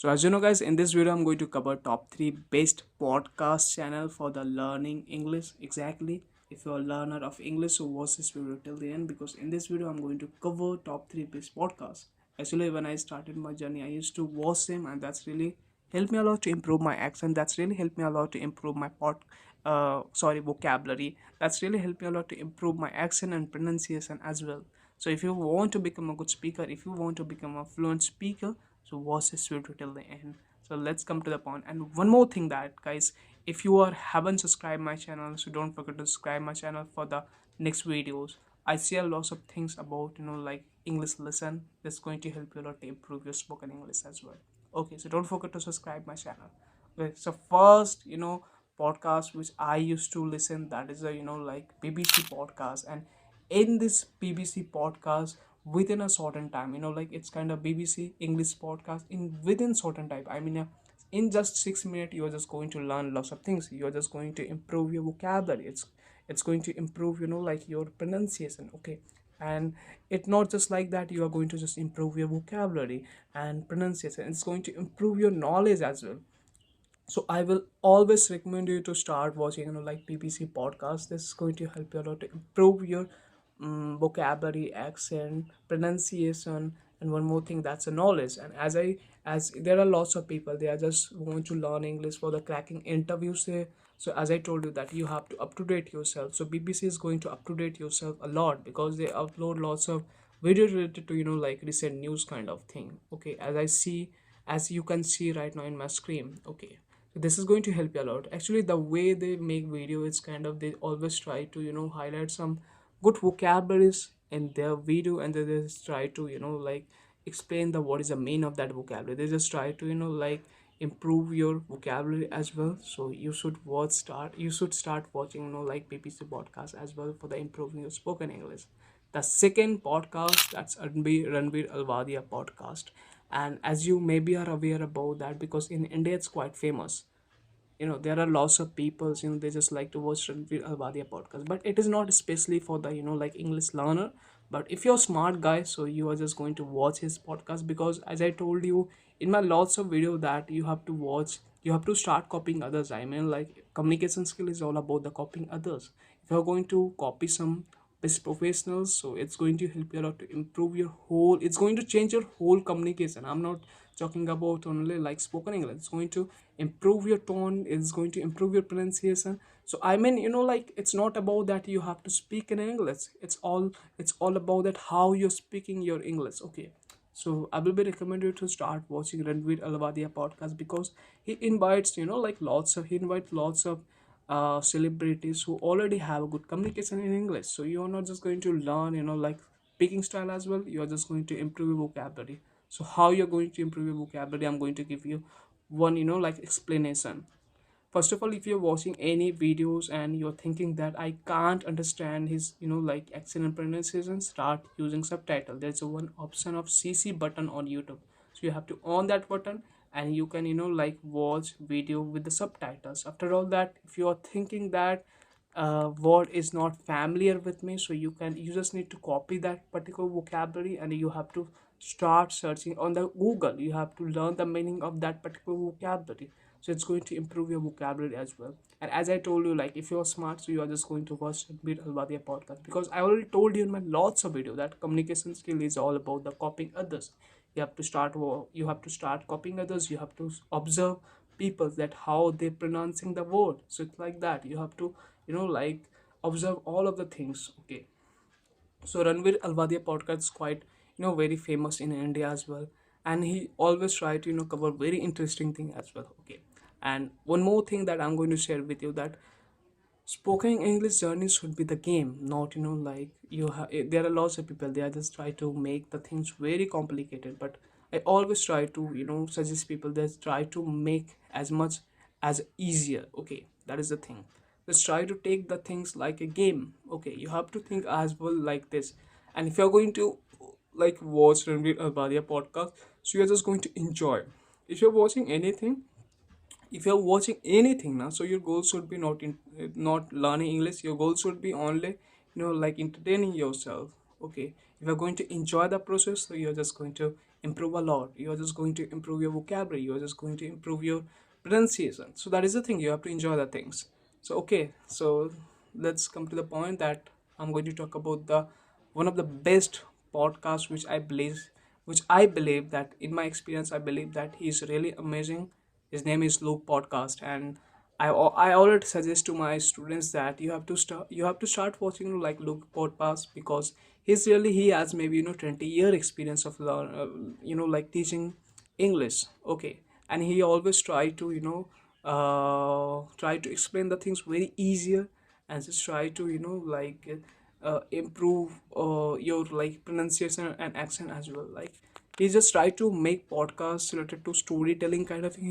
So as you know guys, in this video I'm going to cover top 3 best podcast channel for the learning English. Exactly. If you're a learner of English, so watch this video till the end, because in this video I'm going to cover top 3 best podcasts. Actually, when I started my journey, I used to watch them, and that's really helped me a lot to improve my accent. That's really helped me a lot to improve my vocabulary. That's really helped me a lot to improve my accent and pronunciation as well. So if you want to become a good speaker, if you want to become a fluent speaker, so watch this video till the end. So let's come to the point. And one more thing, that guys, if you are haven't subscribed my channel, so don't forget to subscribe my channel for the next videos. I share lots of things about like English lesson that's going to help you a lot to improve your spoken English as well. Okay, so don't forget to subscribe my channel. Okay, so first, podcast which I used to listen, that is a like BBC podcast. And in this BBC podcast, within a certain time, like it's kind of BBC English podcast in within certain time, I mean, in just 6 minutes you're just going to learn lots of things. You're just going to improve your vocabulary. It's going to improve like your pronunciation. Okay, and it's not just like that. You are going to just improve your vocabulary and pronunciation. It's going to improve your knowledge as well. So I will always recommend you to start watching like BBC podcast. This is going to help you a lot to improve your vocabulary, accent, pronunciation, and one more thing, that's a knowledge. And as there are lots of people, they are just want to learn English for the cracking interviews there. So as I told you that you have to up to date yourself. So BBC is going to up to date yourself a lot, because they upload lots of video related to like recent news kind of thing. Okay, as you can see right now in my screen. Okay, so this is going to help you a lot. Actually, the way they make video is kind of, they always try to highlight some good vocabularies in their video, and they just try to like explain the what is the meaning of that vocabulary. They just try to like improve your vocabulary as well. So you should start watching like BBC podcast as well for the improving your spoken English. The second podcast, that's Ranveer Alvadia podcast. And as you maybe are aware about that, because in India it's quite famous. There are lots of people, they just like to watch Ranveer Alvadia podcast, but it is not especially for the like English learner. But if you're a smart guy, so you are just going to watch his podcast, because as I told you in my lots of video, that you have to watch, you have to start copying others. I mean, like, communication skill is all about the copying others. If you're going to copy some best professionals, so it's going to help you a lot to improve your whole, it's going to change your whole communication. I'm not talking about only like spoken English. It's going to improve your tone, it's going to improve your pronunciation. So I mean, like, it's not about that you have to speak in English. It's all about that how you're speaking your English. Okay, so I will be recommended you to start watching Ranveer Alvadia podcast, because he invites he invites lots of celebrities who already have a good communication in English. So you're not just going to learn like speaking style as well, you're just going to improve your vocabulary. So how you're going to improve your vocabulary, I'm going to give you one like explanation. First of all, if you're watching any videos and you're thinking that I can't understand his like accent and pronunciation, start using subtitle. There's a one option of CC button on YouTube, so you have to on that button, and you can like watch video with the subtitles. After all that, if you are thinking that word is not familiar with me, so you just need to copy that particular vocabulary, and you have to start searching on the Google. You have to learn the meaning of that particular vocabulary. So it's going to improve your vocabulary as well. And as I told you, like, if you're smart, so you are just going to watch Bit Alvadia podcast, because I already told you in my lots of video that communication skill is all about the copying others. You have to start copying others. You have to observe people, that how they pronouncing the word. So it's like that. You have to like observe all of the things. Okay, so Ranveer Alvadia podcast is quite very famous in India as well, and he always try to cover very interesting thing as well. Okay, and one more thing that I'm going to share with you, that spoken English journey should be the game, not like you have. There are lots of people, they are just try to make the things very complicated, but I always try to suggest people that try to make as much as easier. Okay, that is the thing. Just try to take the things like a game. Okay, you have to think as well like this. And if you're going to like watch Ranveer Albadia podcast, so you're just going to enjoy. If you're watching anything, if you're watching anything now, so your goal should be not learning English. Your goal should be only like entertaining yourself. Okay, if you're going to enjoy the process, so you're just going to improve a lot. You're just going to improve your vocabulary, you're just going to improve your pronunciation. So that is the thing, you have to enjoy the things. So okay, so let's come to the point that I'm going to talk about the one of the best podcasts which I believe that in my experience I believe that he's really amazing. His name is Luke Podcast, and I already suggest to my students that you have to start watching like Luke Podcast, because he has maybe 20-year experience of like teaching English. Okay, and he always try to explain the things very easier, and just try to improve your like pronunciation and accent as well. Like he just try to make podcasts related to storytelling kind of thing.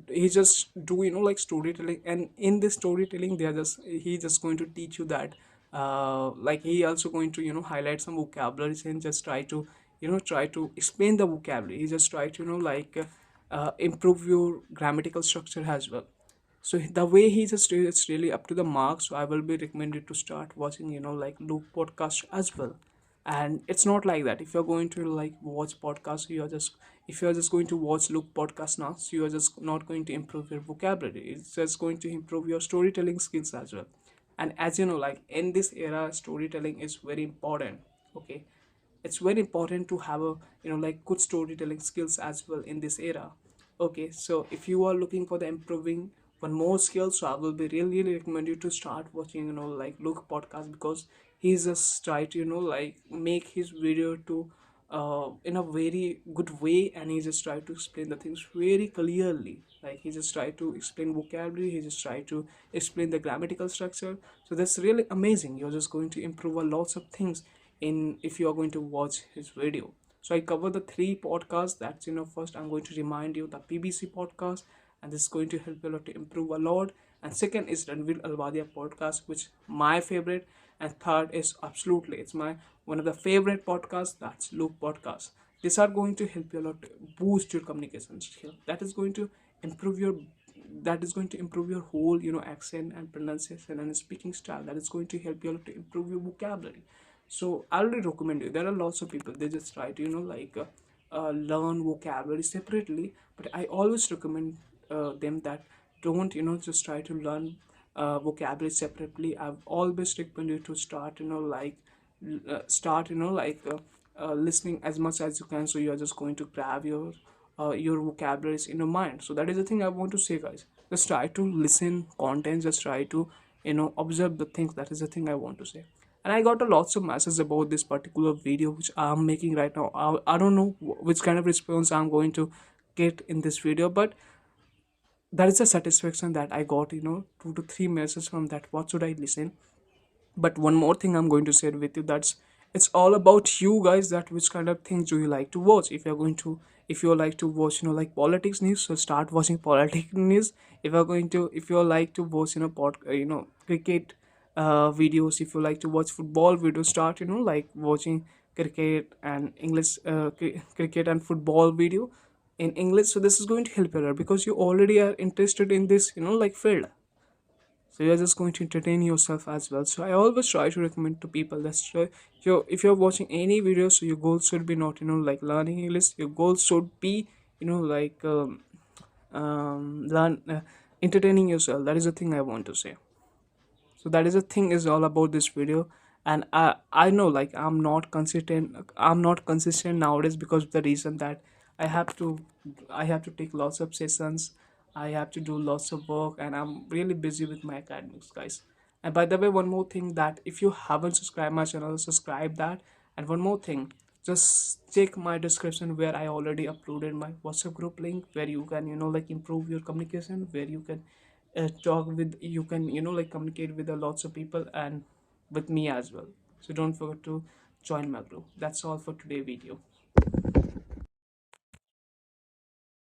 He just do like storytelling, and in this storytelling he's just going to teach you that like he also going to highlight some vocabularies, and just try to explain the vocabulary. He just try to improve your grammatical structure as well. So the way he just it's really up to the mark. So I will be recommended to start watching like Luke podcast as well. And it's not like that if you're going to like watch podcasts, if you're just going to watch Luke podcast now, so you're just not going to improve your vocabulary. It's just going to improve your storytelling skills as well. And as you know, like in this era, storytelling is very important. Okay, it's very important to have a like good storytelling skills as well in this era. Okay, so if you are looking for the improving one more skill, so I will be really recommend you to start watching like Luke podcast, because he's just try to like make his video to in a very good way, and he just try to explain the things very clearly. Like he just try to explain vocabulary, he just try to explain the grammatical structure. So that's really amazing. You're just going to improve a lots of things in if you are going to watch his video. So I cover the three podcasts. That's first I'm going to remind you the PBC podcast, and this is going to help you a lot to improve a lot. And second is Ranvir Aladia podcast, which my favorite. And third is absolutely it's my one of the favorite podcasts. That's Luke podcast. These are going to help you a lot to boost your communication skill. That is going to improve your whole accent and pronunciation and speaking style. That is going to help you a lot to improve your vocabulary. So I really recommend you. There are lots of people, they just try to learn vocabulary separately, but I always recommend them that don't just try to learn vocabulary separately. I've always recommend you to start listening as much as you can, so you're just going to grab your vocabularies in your mind. So that is the thing I want to say, guys. Just try to listen content, just try to observe the things. That is the thing I want to say. And I got a lots of messages about this particular video which I'm making right now. I don't know which kind of response I'm going to get in this video, but that is a satisfaction that I got 2 to 3 messages from that. What should I listen? But one more thing I'm going to share with you, that's it's all about you guys, that which kind of things do you like to watch. If you like to watch like politics news, so start watching politics news. If you like to watch cricket videos, if you like to watch football videos, start like watching cricket and English cricket and football video in English. So this is going to help you a lot, because you already are interested in this like field. So you're just going to entertain yourself as well. So I always try to recommend to people that if you're watching any video, so your goal should be not like learning English. Your goal should be like learn entertaining yourself. That is the thing I want to say. So that is the thing is all about this video. And I know like I'm not consistent nowadays, because of the reason that i have to I have to take lots of sessions. I have to do lots of work, and I'm really busy with my academics, guys. And by the way, one more thing, that if you haven't subscribed my channel, subscribe that. And one more thing, just check my description where I already uploaded my WhatsApp group link, where you can like improve your communication, where you can talk with you can like communicate with lots of people, and with me as well. So don't forget to join my group. That's all for today video.